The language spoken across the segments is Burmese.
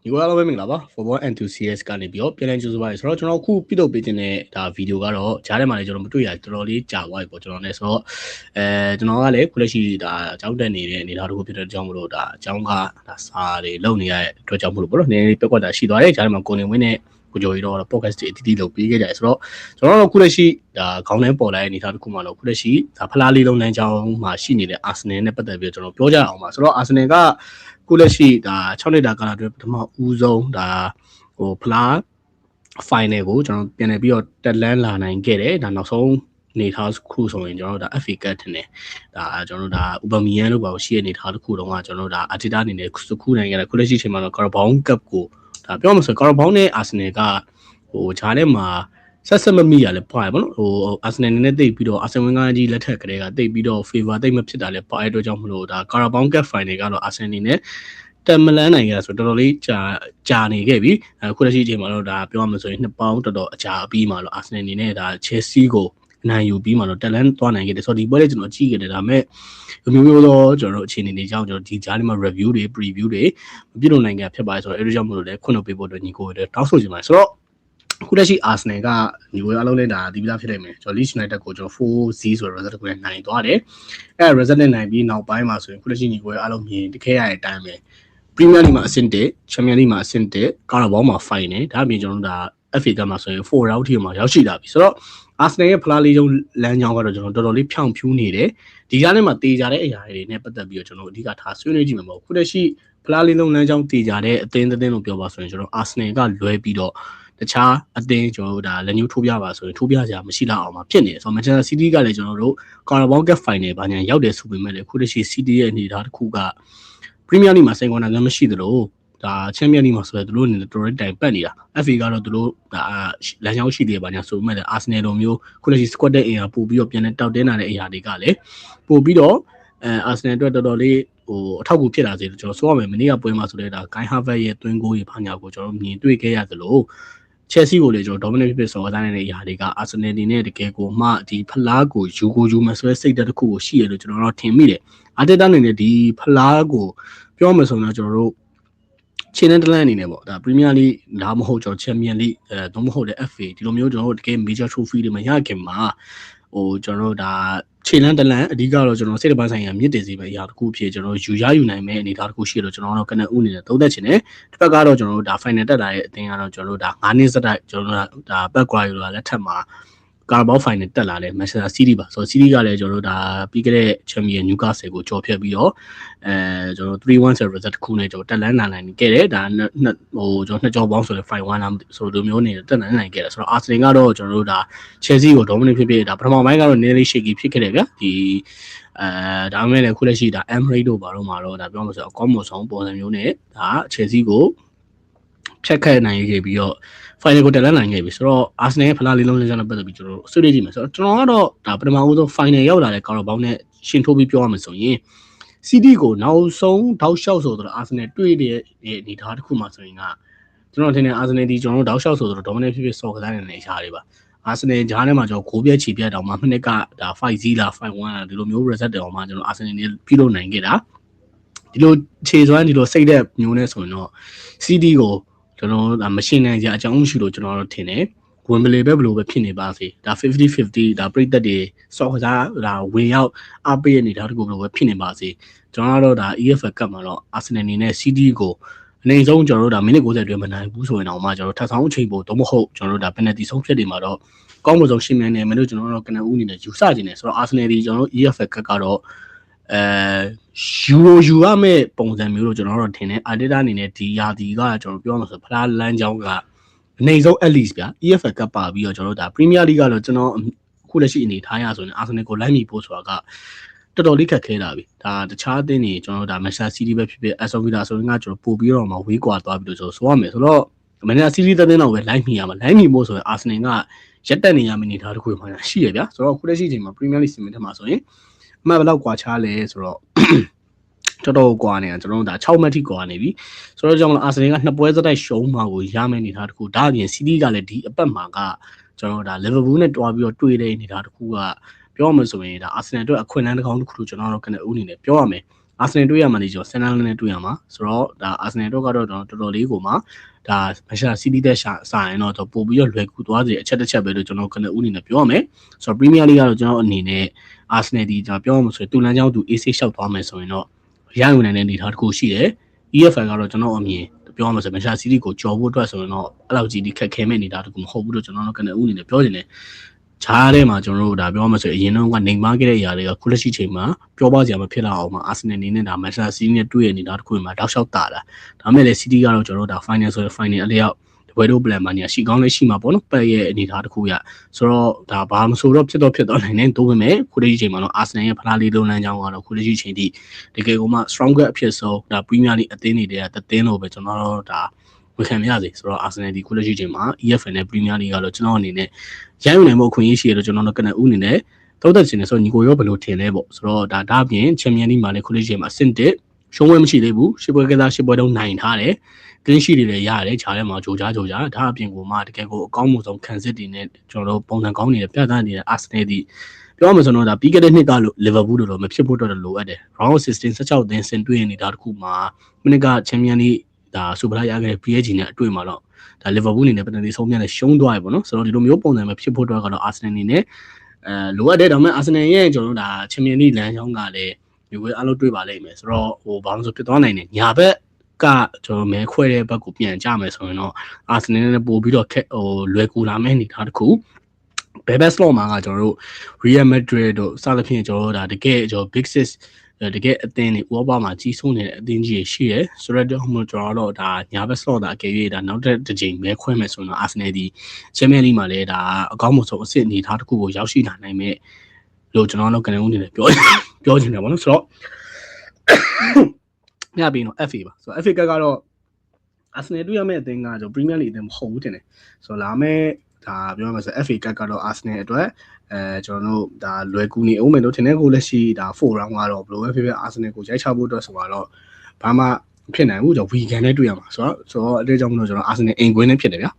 ဒီကောအားလုံးပဲမင်္ဂလာပါ Football Enthusiast ကနေပြီးတော့ပြန်လည်ကြိုဆိုပါရစေဆိုတော့ကျွန်တော်အခုပြတော့ပေးခြင်းတဲ့ဒါဗီဒီယိုကတော့ဂျားထဲမှာလည်းကျွန်တော်မတွေ့ရတော်တော်လေးကြာသွားပြီပေါ့ကျွန်တော်လည်းဆိုတော့ကျွန်တော်ကလည်းခုလက်ရှိဒါအကြောင်းတက်နေတဲ့အနေအထားတစ်ခုဖြစ်တဲ့အကြောင်းမလို့ဒါအကြောင်းကဒါစာတွေလုပ်နေရတဲ့အတွက်ကြောင့်မလို့ပေါ့နော်နည်းနည်းပြက်ကွက်တာရှိသွားတယ်ဂျားထဲမှာကိုနေဝင်းနဲ့ကိုကျော်ရီတော့ podcast တွေအတီးတီးလုပ်ပေးခဲ့ကြတယ်ဆိုတော့ကျွန်တော်တို့ခုလက်ရှိဒါခေါင်းထဲပေါ်လာတဲ့အနေအထားတစ်ခုမှတော့ခုလက်ရှိဒါဖလားလေးလုံးလမ်းကြောင်းမှာရှိနေတဲ့ Arsenal နဲ့ပတ်သက်ပြီးတော့ကျွန်တော်ပြောကြအောင်ပါဆိုတော့ Arsenal ကခုလက်ရှိဒါ6နှစ်တာကာလအတွင်းပထမဦးဆုံးဒါဟိုဖလား final ကိုကျွန်တော်ပြန်နေပြီးတော့တက်လန်းလာနိုင်ခဲ့တယ်ဒါနောက်ဆုံးနေထားခုဆိုရင်ကျွန်တော်တို့ဒါ FA Cup ထင်တယ်ဒါကျွန်တော်တို့ဒါဥပမီယန်လို့ပါရှိရနေထားတစ်ခုလုံးကကျွန်တော်တို့ဒါအာတီတာအနေနဲ့ခုနိုင်ခဲ့တယ်ခုလက်ရှိချိန်မှာတော့ Carabao Cup ကိုဒါပြောမှဆို Carabao နဲ့ Arsenal ကဟိုဂျားထဲမှာဆက်မမိရလဲပါတယ်ဗောနော်ဟို Arsenal နည်းနည်းတိတ်ပြီးတော့ Arsenal ဝင်ကကြီးလက်ထက်ကလေးကတိတ်ပြီးတော့ favor တိတ်မဖြစ်တာလဲပါတဲ့အတွက်ကြောင့်မလို့ဒါ Carabao Cup final ကတော့ Arsenal နေနဲ့တက်မလန်းနိုင်ကြဆိုတော့တော်တော်လေးကြာနေခဲ့ပြီအခုလက်ရှိအချိန်မှာတော့ဒါပြောရမှာဆိုရင်နှစ်ပေါင်းတော်တော်အကြာအပြီးမှာတော့ Arsenal နေနဲ့ဒါ Chelsea ကိုနိုင်ယူပြီးမှတော့တက်လန်းသွားနိုင်ခဲ့တယ်ဆိုတော့ဒီပွဲလေးကျွန်တော်ကြည့်ခဲ့တယ်ဒါပေမဲ့မျိုးသောကျွန်တော်တို့အခြေအနေတွေကြောင့်ကျွန်တော်ဒီကြားလေးမှာ review တွေ preview တွေမပြည့်လို့နိုင်ခဲ့ဖြစ်ပါတယ်ဆိုတော့အဲဒီကြောင့်မလို့လဲခွင့်လို့ပေးဖို့အတွက်ညီကိုတွေတောင်းဆိုချင်ပါတယ်ဆိုတော့ခုလက်ရှိ Arsenal ကညီကိုအားလုံးလည်းဒါဒီပြသားဖြစ်နိုင်မယ်ကျွန်တော် Leeds United ကိုကျွန်တော် 4-0 ဆိုတဲ့ result ကိုလည်းနိုင်သွားတယ်အဲ result နဲ့နိုင်ပြီးနောက်ပိုင်းမှာဆိုရင်ခုလက်ရှိညီကိုအားလုံးမြင်တခဲရတဲ့အတိုင်းပဲ Premier League မှာအဆင့်1 Champions League မှာအဆင့်1 Carabao မှာ final ဒါအပြင်ကျွန်တော်တို့ဒါ FA Cup မှာဆိုရင်4 round ထိမှာရောက်ရှိလာပြီဆိုတော့ Arsenal ရဲ့ဖလားလေးလုံးလမ်းကြောင်းကတော့ကျွန်တော်တော်တော်လေးဖြောင်ဖြူးနေတယ်ဒီကြားထဲမှာတေးကြတဲ့အရာတွေနဲ့ပတ်သက်ပြီးတော့ကျွန်တော်အဓိကထားဆွေးနွေးကြည့်မှာပေါ့ခုလက်ရှိဖလားလေးလုံးလမ်းကြောင်းတေးကြတဲ့အသင်းလို့ပြောပါဆိုရင်ကျွန်တော် Arsenal ကလွဲပြီးတော့တခြားအသင်းကျွန်တော်တို့ဒါလက်ညှိုးထိုးပြပါဆိုရင်ထိုးပြစရာမရှိတော့အောင်မှာဖြစ်နေတယ်ဆိုတော့ Manchester City ကလည်းကျွန်တော်တို့ Carabao Cup final ဘာညာရောက်တယ်ဆိုပေမဲ့လည်းခုလက်ရှိ City ရဲ့အနေအထားတစ်ခုက Premier League မှာစိန်ခေါ်နိုင်မရှိသလိုဒါ Champions League မှာဆိုရင်သူတို့အနေနဲ့တော်တော်တိုင်ပတ်နေတာ FA ကတော့သူတို့ဒါလမ်းကြောင်းရှိသေးတယ်ဘာညာဆိုပေမဲ့လည်း Arsenal လိုမျိုးခုလက်ရှိ squad တဲ့အင်အားပို့ပြီးတော့ပြန်နေတောက်တင်းလာတဲ့အရာတွေကလည်းပို့ပြီးတော့Arsenal အတွက်တော်တော်လေးဟိုအထောက်အကူဖြစ်လာစေတယ်ကျွန်တော်ဆိုရမယ်မနေ့ကပွဲမှာဆိုတဲ့ဒါ Kai Havertz ရဲ့သွင်းဂိုးကြီးဘာညာကိုကျွန်တော်မြင်တွေ့ခဲ့ရသလို Chelsea ကိုလည်းကျွန်တော် dominate ဖြစ်စော်ကားနိုင်တဲ့အရာတွေက Arsenal အနေနဲ့တကယ်ကိုမှဒီဖလားကိုယူမဆွဲစိတ်တဲ့တစ်ခုကိုရှိရလို့ကျွန်တော်တို့ထင်မိတယ် Arteta အနေနဲ့ဒီဖလားကိုပြောမှဆိုတော့ကျွန်တော်တို့ခြေနှံတလန်းအနေနဲ့ပေါ့ဒါ Premier League ဒါမှမဟုတ်ကျွန်တော် Champions League တော့မဟုတ်တဲ့ FA ဒီလိုမျိုးကျွန်တော်တို့တကယ် major trophy တွေမရခင်မှာဟိုကျွန်တော်တို့ဒါခြေနှံတလန်းအဓိကတော့ကျွန်တော်စိတ်တပိုင်းဆိုင်ရာမြင့်တင်စီပဲအရာတစ်ခုဖြစ်ကျွန်တော်ယူနိုင်မဲ့အနေအထားတစ်ခုရှိလို့ကျွန်တော်တို့ကနေဦးအနေနဲ့သုံးသက်ချင်တယ်တစ်ဖက်ကတော့ကျွန်တော်တို့ဒါ final တက်လာတဲ့အသင်းကတော့ကျွန်တော်တို့ဒါ9နှစ်စတိုက်ကျွန်တော်တို့ဒါ background လက်ထက်မှာCarabao final တက်လာတဲ့ Manchester City ပါဆိုတော့ City ကလည်းကျွန်တော်တို့ဒါပြီးခဲ့တဲ့ Champion Newcastle ကိုကြော်ဖြတ်ပြီးတော့ကျွန်တော် 3-1 ဆိုတဲ့ result တစ်ခုနဲ့ကျွန်တော်တက်လန်းနိုင်ခဲ့တယ်ဒါဟိုကျွန်တော်နှစ်ကြောပေါင်းဆိုတဲ့ 5-1 လားဆိုလိုမျိုးနေတက်နိုင်ခဲ့တယ်ဆိုတော့ Arsenal ကတော့ကျွန်တော်တို့ဒါ Chelsea ကို dominate ဖြစ်ဒါပထမပိုင်းကတော့နည်းနည်း shaky ဖြစ်ခဲ့တယ်ဗျာဒီဒါမှမဟုတ်လည်းခုလက်ရှိဒါ Emirates တို့ဘာလို့မှာတော့ဒါပြောမှဆိုအကောင်းဆုံးပုံစံမျိုးနဲ့ဒါ Chelsea ကိုဖြတ်ခတ်နိုင်ခဲ့ပြီးတော့ final ကိုတက်လန်းနိုင်ခဲ့ပြီဆိုတော့ Arsenal ရဲ့ဖလားလေးလုံးလမ်းကြောင်းနဲ့ပတ်သက်ပြီးကျွန်တော်တို့ဆွေးနွေးကြည့်မယ်ဆိုတော့ကျွန်တော်ကတော့ဒါပထမဦးဆုံး final ရောက်လာတဲ့ Carabao နဲ့ရှင်းထိုးပြီးပြောရမယ်ဆိုရင် City ကိုနောက်ဆုံးတောက်လျှောက်ဆိုတော့ Arsenal တွေ့တဲ့အနေထားတစ်ခုမှဆိုရင်ကကျွန်တော်ထင်တယ် Arsenal ဒီကျွန်တော်တို့တောက်လျှောက်ဆိုတော့ dominate ဖြစ်စော်ကစားနေတဲ့အခြားတွေပါ Arsenal ဂျားထဲမှာကျွန်တော်ဂိုးပြက်ချီပြက်တောင်မှမိနစ်ကဒါ 5-0 လား 5-1 လားဒီလိုမျိုး result တောင်မှကျွန်တော် Arsenal နဲ့ပြီးလို့နိုင်ခဲ့တာဒီလိုခြေစွမ်းဒီလိုစိတ်သက်မျိုးနဲ့ဆိုရင်တော့ City ကိုကျွန်တော်ဒါမရှင်းနိုင်ကြအကြောင်းမရှိလို့ကျွန်တော်တို့ထင်တယ်ဝင်မလေပဲဘလို့ပဲဖြစ်နေပါစေဒါ 50-50 ဒါပြိသက်တွေစော်ကစားဒါဝင်ရောက်အပေးရနေတာတကူဘလို့ပဲဖြစ်နေပါစေကျွန်တော်တို့ဒါ EFL Cup မှာတော့ Arsenal အနေနဲ့ City ကိုအနေဆုံးကျွန်တော်တို့ဒါမိနစ်90အတွင်းမနိုင်ဘူးဆိုရင်တော့မှကျွန်တော်ထပ်ဆောင်အချိန်ပို့တော့မဟုတ်ကျွန်တော်တို့ဒါ penalty ဆုံးဖြတ်တွေမှာတော့ကောင်းမွန်ဆုံးရှင်းမြန်နေမယ်လို့ကျွန်တော်တို့ကနဦးအနေနဲ့ယူဆနေတယ်ဆိုတော့ Arsenal ဒီကျွန်တော်တို့ EFL Cup ကတော့ယူရမယ့်ပုံစံမျိုးလို့ကျွန်တော်တို့ထင်တယ် Arteta အနေနဲ့ဒီယာဒီကကျွန်တော်ပြောမှာဆိုဖလားလမ်းကြောင်းကအနေဆုံး at least ဗျာ EFL Cup ပါပြီးတော့ကျွန်တော်တို့ဒါ Premier League ကတော့ကျွန်တော်အခုလက်ရှိအနေထားရဆိုရင် Arsenal ကိုလိုက်မိဖို့ဆိုတာကတော်တော်လေးခက်ခဲလာပြီဒါတခြားအသင်းတွေကျွန်တော်တို့ဒါ Manchester City ပဲဖြစ်ဖြစ် Aston Villa ဆိုရင်ကကျွန်တော်ပို့ပြီးတော့မှဝေးကွာသွားပြီလို့ဆိုရမယ်ဆိုတော့ Manchester City တဲ့တင်းတော့ပဲလိုက်မိရမှာလိုက်မိဖို့ဆိုရင် Arsenal ကရက်တက်နေရမယ့်အနေထားတစ်ခုမှရှိရဗျာဆိုတော့အခုလက်ရှိအချိန်မှာ Premier League စီမံထဲမှာဆိုရင်အမှတ်ဘယ်လောက်ကွာခြားလဲဆိုတော့တော်တော်ကွာနေတာကျွန်တော်တို့ဒါ6မှတ်ထိကွာနေပြီဆိုတော့ကြောင့်မလို့ Arsenal ကနှစ်ပွဲစတိုက်ရှုံးမှာကိုရမယ့်အနေထားတစ်ခုဒါအပြင် City ကလည်းဒီအပတ်မှာကကျွန်တော်တို့ဒါ Liverpool နဲ့တွားပြီးတော့တွေ့တဲ့အနေထားတစ်ခုကပြောရမယ်ဆိုရင်ဒါ Arsenal အတွက်အခွင့်အလမ်းတစ်ကောင်တစ်ခုလို့ကျွန်တော်တို့ကနေဦးအနေနဲ့ပြောရမယ် အာဆနယ်တွေ့ရမှာလေကျွန်တော်ဆန်နလန်နဲ့တွေ့ရမှာဆိုတော့ဒါအာဆနယ်တို့ကတော့တော်တော်လေးကိုမှဒါမန်ချက်စတာစီးတီးတဲ့စာရင်တော့ပို့ပြီးတော့လွယ်ကူသွားစေအချက်တစ်ချက်ပဲလို့ကျွန်တော်ကနဦးအနေနဲ့ပြောရမယ်ဆိုတော့ပရီးမီးယားလိကတော့ကျွန်တော်အနေနဲ့အာဆနယ်ဒီကျွန်တော်ပြောမှဆိုရင်တူလန်ချောင်းသူ AC လျှောက်သွားမယ်ဆိုရင်တော့ရယူနိုင်တဲ့အနေအထားတစ်ခုရှိတယ် EFL ကတော့ကျွန်တော်အမြင်ပြောမှဆိုမန်ချက်စီးတီးကိုကြော်ဖို့အတွက်ဆိုရင်တော့အဲ့လောက်ကြီးဒီခက်ခဲမဲ့အနေအထားတစ်ခုမဟုတ်ဘူးလို့ကျွန်တော်ကနဦးအနေနဲ့ပြောချင်တယ်ခြားထဲမှာကျွန်တော်တို့ဒါပြောမှဆိုအရင်တော့ကနေမားခဲ့တဲ့အရာတွေကခုလက်ရှိချိန်မှာပြောပါစရာမဖြစ်တော့အောင်မှာအာဆနယ်အနေနဲ့ဒါမန်ချက်စီးတီးနဲ့တွေ့ရနေတာတစ်ခုမှာတောက်လျှောက်တာလာဒါမဲ့လည်းစီးတီးကတော့ကျွန်တော်တို့ဒါ final ဆိုရင် final အလျောက်ဝယ်တို့ plan မှာနေရှိကောင်းလေးရှိမှာပေါ့နော်ပတ်ရဲ့အနေအထားတစ်ခုရဆိုတော့ဒါဘာမဆိုတော့ဖြစ်တော့နိုင်နေတိုးပေမဲ့ခုလက်ရှိချိန်မှာတော့အာဆနယ်ရဲ့ဖလားလေးလုံးလမ်းကြောင်းကတော့ခုလက်ရှိချိန်ထိတကယ်ကိုမှ stronger အဖြစ်ဆုံးဒါ Premier League အသင်းတွေတသင်းလို့ပဲကျွန်တော်တို့ဒါဝန်ခံရစေဆိုတော့အာဆနယ်ဒီခုလက်ရှိချိန်မှာ EFL နဲ့ Premier League ကတော့ကျွန်တော်အနေနဲ့ရယူနိုင်မှုအခွင့်အရေးရှိရတော့ကျွန်တော်တို့ကနဦးအနေနဲ့သုံးသက်ရှင်နေဆိုညီကိုရောဘယ်လိုထင်လဲပေါ့ဆိုတော့ဒါအပြင် Champions League မှာလည်းခုလက်ရှိချိန်မှာအဆင့်1ရှုံးဝဲမရှိသေးဘူးရှစ်ပွဲကစားရှစ်ပွဲတုံးနိုင်ထားတယ်ကင်းရှိတွေလည်းရတယ်ခြားထဲမှာဂျိုကြားဒါအပြင်ကိုမှတကယ်ကိုအကောင်းဆုံးခံစစ်တွေနဲ့ကျွန်တော်တို့ပုံစံကောင်းနေတဲ့ပြသနေတဲ့အာဆနယ်ဒီပြောမှဆိုတော့ဒါပြီးခဲ့တဲ့နှစ်ကလို့လီဗာပူးလိုမဖြစ်ဖို့တော့လိုအပ်တယ် round 16 16သင်းဆင်တွေ့နေတာတခုမှာမိနစ်ကချန်ပီယံလိဒါစူပရာရခဲ့တဲ့ PSG နဲ့အတွေ့မှာတော့ဒါလီဗာပူးအနေနဲ့ပထမဆုံးပြန်လဲရှုံးသွားပြီပေါ့နော်ဆိုတော့ဒီလိုမျိုးပုံစံမျိုးဖြစ်ဖို့တော့ကတော့အာဆနယ်အနေနဲ့လိုအပ်တယ်ဒါပေမဲ့အာဆနယ်ရဲ့ကျွန်တော်တို့ဒါချန်ပီယံလိလမ်းကြောင်းကလည်းဒီဝဲအားလုံးတွေ့ပါလိမ့်မယ်ဆိုတော့ဘာလို့ဆိုဖြစ်သွားနိုင်တယ်ညာဘက်ကကျွန်တော်မဲခွဲတဲ့ဘက်ကိုပြန်ကြမယ်ဆိုရင်တော့အာဆနယ်နဲ့ပို့ပြီးတော့လွယ်ကူလာမယ့်အနေထားတစ်ခုဘယ်ဘက်စလော့မှာကကျွန်တော်တို့ Real Madrid တို့စသဖြင့်ကျွန်တော်တို့ဒါတကယ်ကျွန်တော် Big Six တကယ်အသင်းတွေဥပမာမှာကြီးစိုးနေတဲ့အသင်းကြီးရှိရယ်ဆိုတော့ကျွန်တော်တို့ဒါညာဘက်စလော့ဒါအကယ်၍ဒါနောက်တစ်ကြိမ်မဲခွဲမယ်ဆိုရင်တော့အာဆနယ်ဒီချန်ပီယံလိမှာလည်းဒါအကောင်းဆုံးအဆင့်အနေထားတစ်ခုကိုရောက်ရှိလာနိုင်မဲ့လို့ကျွန်တော်တို့ကနေဦးနေတယ်ပြောချင်တယ်ပေါ့နော်ဆိုတော့ညပြီးတော့ FA ပါဆိုတော့ FA ကတော့အာဆနယ်တွေ့ရမယ့်အသင်းကကျွန်တော် Premier League အသင်းမဟုတ်ဘူးတင်တယ်ဆိုတော့လာမယ့်ဒါပြောမှဆို FA ကတော့အာဆနယ်အတွက်ကျွန်တော်တို့ဒါလွယ်ကူနေအောင်မယ်လို့ထင်တယ်ကိုလက်ရှိဒါ4 round ကတော့ဘယ်လိုပဲဖြစ်ဖြစ်အာဆနယ်ကိုရိုက်ချဖို့အတွက်ဆိုတော့ဘာမှဖြစ်နိုင်ဘူးကျွန်တော် weekend နဲ့တွေ့ရမှာဆိုတော့အဲ့ဒါကြောင့်မလို့ကျွန်တော်အာဆနယ်အိမ်ကွင်းနဲ့ဖြစ်တယ်ဗျာ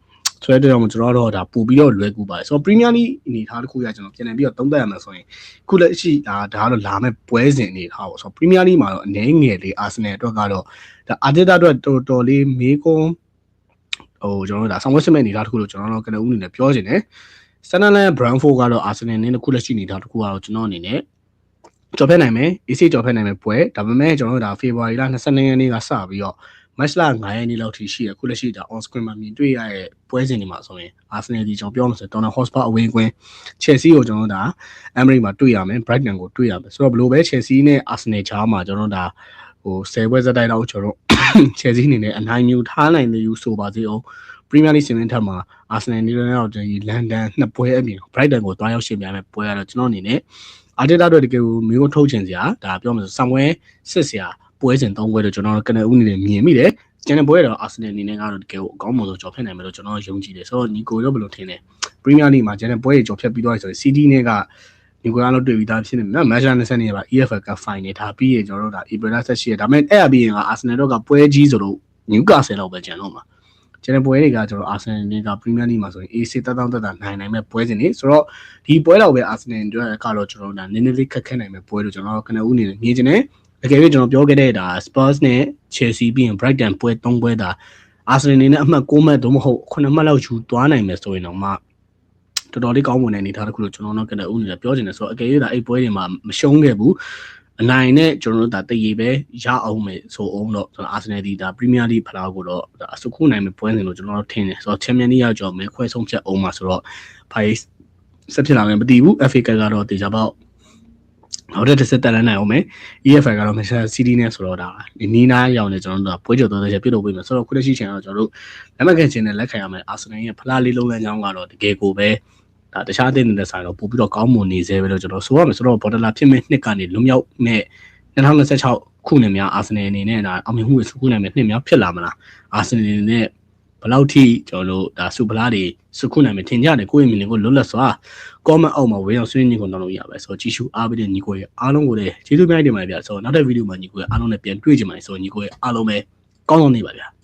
ဆိုတဲ့ကြောင့်ကျွန်တော်တို့ဒါပို့ပြီးတော့လွယ်ကူပါတယ်ဆိုတော့ Premier League အနေထားတစ်ခုရကျွန်တော်ပြန်ပြီးတော့သုံးသပ်ရမှာဆိုရင်ခုလက်ရှိဒါကတော့လာမဲ့ပွဲစဉ်အနေထားပေါ့ဆိုတော့ Premier League မှာတော့အနေငယ်လေး Arsenal အတွက်ကတော့ဒါအာတီတာအတွက်တော်တော်လေးမေးခွန်းကျွန်တော်တို့ဒါဆောင်းဝဲစစ်မဲ့အနေထားတစ်ခုလို့ကျွန်တော်တို့ကနဦးအနေနဲ့ပြောချင်တယ်ဆန်နလန် Brentford ကတော့ Arsenal နဲ့ခုလက်ရှိအနေထားတစ်ခုကတော့ကျွန်တော်အနေနဲ့ကြော်ဖက်နိုင်မယ် AC ကြော်ဖက်နိုင်မယ်ပွဲဒါပေမဲ့ကျွန်တော်တို့ဒါ February လ22ရက်နေ့ကစပြီးတော့match လ9ရက်နေ့လောက်ထိရှိရခုလက်ရှိဒါ on screen မှာမြင်တွေ့ရတဲ့ပွဲစဉ်တွေမှာဆိုရင် Arsenal ဒီကျွန်တော်ပြောမှဆိုတော့ Tottenham Hotspur အဝင်းကွင်း Chelsea ကိုကျွန်တော်ဒါ Emirates မှာတွေ့ရမယ် Brighton ကိုတွေ့ရမယ်ဆိုတော့ဘလို့ပဲ Chelsea နဲ့ Arsenal ချားမှာကျွန်တော်ဒါ10ပွဲစတိုက်လောက်ကျွန်တော် Chelsea အနေနဲ့အနိုင်ယူထားနိုင်တယ်ယူဆိုပါသေးအောင် Premier League စီမံထက်မှာ Arsenal နေတော့ဒီ London နှစ်ပွဲအပြင် Brighton ကိုတွားရောက်ရှင်ပြမယ်ပွဲရတော့ကျွန်တော်အနေနဲ့ Arteta တို့တကယ်ကိုမျိုးထုတ်ချင်စရာဒါပြောမှဆိုဆမ်ဝဲစစ်စရာပွဲစဉ်3ပွဲတော့ကျွန်တော်ကနဦးနေမြင်မိတယ်ကျန်တဲ့ပွဲတော့အာဆနယ်အနေနဲ့ကတော့တကယ်ကိုအကောင်းမွန်ဆုံးကြော်ဖြတ်နိုင်မယ်လို့ကျွန်တော်ယုံကြည်တယ်ဆိုတော့ညီကိုရောဘယ်လိုထင်လဲပရီးမီးယားလိမှာကျန်တဲ့ပွဲတွေကြော်ဖြတ်ပြီးသွားပြီဆိုရင် CD နဲ့ကညီကိုရလို့တွေ့ပြီးသားဖြစ်နေမှာမန်ချက်20နှစ်ပါ EFL Cup Final ထားပြီးရင်ကျွန်တော်တို့ဒါ April 18ရက်ဒါပေမဲ့အဲ့အပြီးရင်ကအာဆနယ်တို့ကပွဲကြီးဆိုလို့နျူကာဆယ်လောက်ပဲကျန်တော့မှာကျန်တဲ့ပွဲတွေကကျွန်တော်အာဆနယ်တွေကပရီးမီးယားလိမှာဆိုရင် AC တက်နိုင်မဲ့ပွဲစဉ်တွေဆိုတော့ဒီပွဲတော့ပဲအာဆနယ်တို့ကတော့ကျွန်တော်တို့ဒါနည်းနည်းလေးခက်ခဲနိုင်မဲ့ပွဲလို့ကျွန်တော်ကနဦးနေမြင်ချင်တယ်တကယ်လို့ကျွန်တော်ပြောခဲ့တဲ့ဒါ Spurs နဲ့ Chelsea ပြီးရင် Brighton ပွဲ3ပွဲဒါ Arsenal အနေနဲ့အမှတ်6မှတ်သို့မဟုတ်9မှတ်လောက်ယူသွားနိုင်မယ်ဆိုရင်တော့မှတော်တော်လေးကောင်းမွန်တဲ့အနေအထားတစ်ခုလို့ကျွန်တော်တို့ကလည်းဦးနေပြောချင်တယ်ဆိုတော့အကယ်၍ဒါအဲ့ပွဲတွေမှာမရှုံးခဲ့ဘူးအနိုင်နဲ့ကျွန်တော်တို့ဒါတည်ရပဲရအောင်မယ်ဆိုအောင်တော့ကျွန်တော် Arsenal ဒီဒါ Premier League ဖလားကိုတော့ဒါအစခုနိုင်မယ်ပွဲစဉ်လို့ကျွန်တော်တို့ထင်တယ်ဆိုတော့ Champions League ရောက်ကြောမဲခွဲဆုံးဖြတ်အောင်မှာဆိုတော့ဖိုင်ဆက်ဖြစ်လာမယ်မသိဘူး FA ကတော့တေချာပေါက်နောက်တစ်ဆက်တက်လန်းနိုင်အောင်မယ် EFL ကတော့ Manchester City နဲ့ဆိုတော့ဒါနီးနားရောင်နေကျွန်တော်တို့ပွဲကြော်သေးချက်ပြုတ်လုပ်ပေးမယ်ဆိုတော့ခုလက်ရှိချိန်ကတော့ကျွန်တော်တို့လက်မှတ်ခံခြင်းနဲ့လက်ခံရမယ် Arsenal ရဲ့ဖလားလေးလုံးလမ်းကြောင်းကတော့တကယ်ကိုပဲဒါတခြားအသင်းတွေနဲ့ဆိုင်တော့ပို့ပြီးတော့ကောင်းမွန်နေသေးပဲလို့ကျွန်တော်ဆိုရမယ်ဆိုတော့ Borderline ဖြစ်မဲ့နှစ်ကနေလွန်မြောက်မဲ့2026ခုနှစ်များ Arsenal အနေနဲ့ဒါအောင်မြင်မှုတွေစုခုနိုင်မဲ့နှစ်များဖြစ်လာမလား Arsenal အနေနဲ့ဘယ်လောက်ထိကျွန်တော်တို့ဒါစူပလာတွေစုခုနိုင်မယ်ထင်ကြတယ်ကိုယ့်ရဲ့မြင်ကိုလွတ်လပ်စွာ comment အောက်မှာဝေးအောင်ဆွေးနွေးညှိနှိုင်းလို့ရပါဆိုတော့ကြည့်ရှုအားပေးတဲ့ညီကိုရဲ့အားလုံးကိုလည်းကျေးဇူးများတင်ပါတယ်ဗျာဆိုတော့နောက်တဲ့ဗီဒီယိုမှာညီကိုရဲ့အားလုံးနဲ့ပြန်တွေ့ကြပါမယ်ဆိုတော့ညီကိုရဲ့အားလုံးပဲကောင်းကောင်းနေပါဗျာ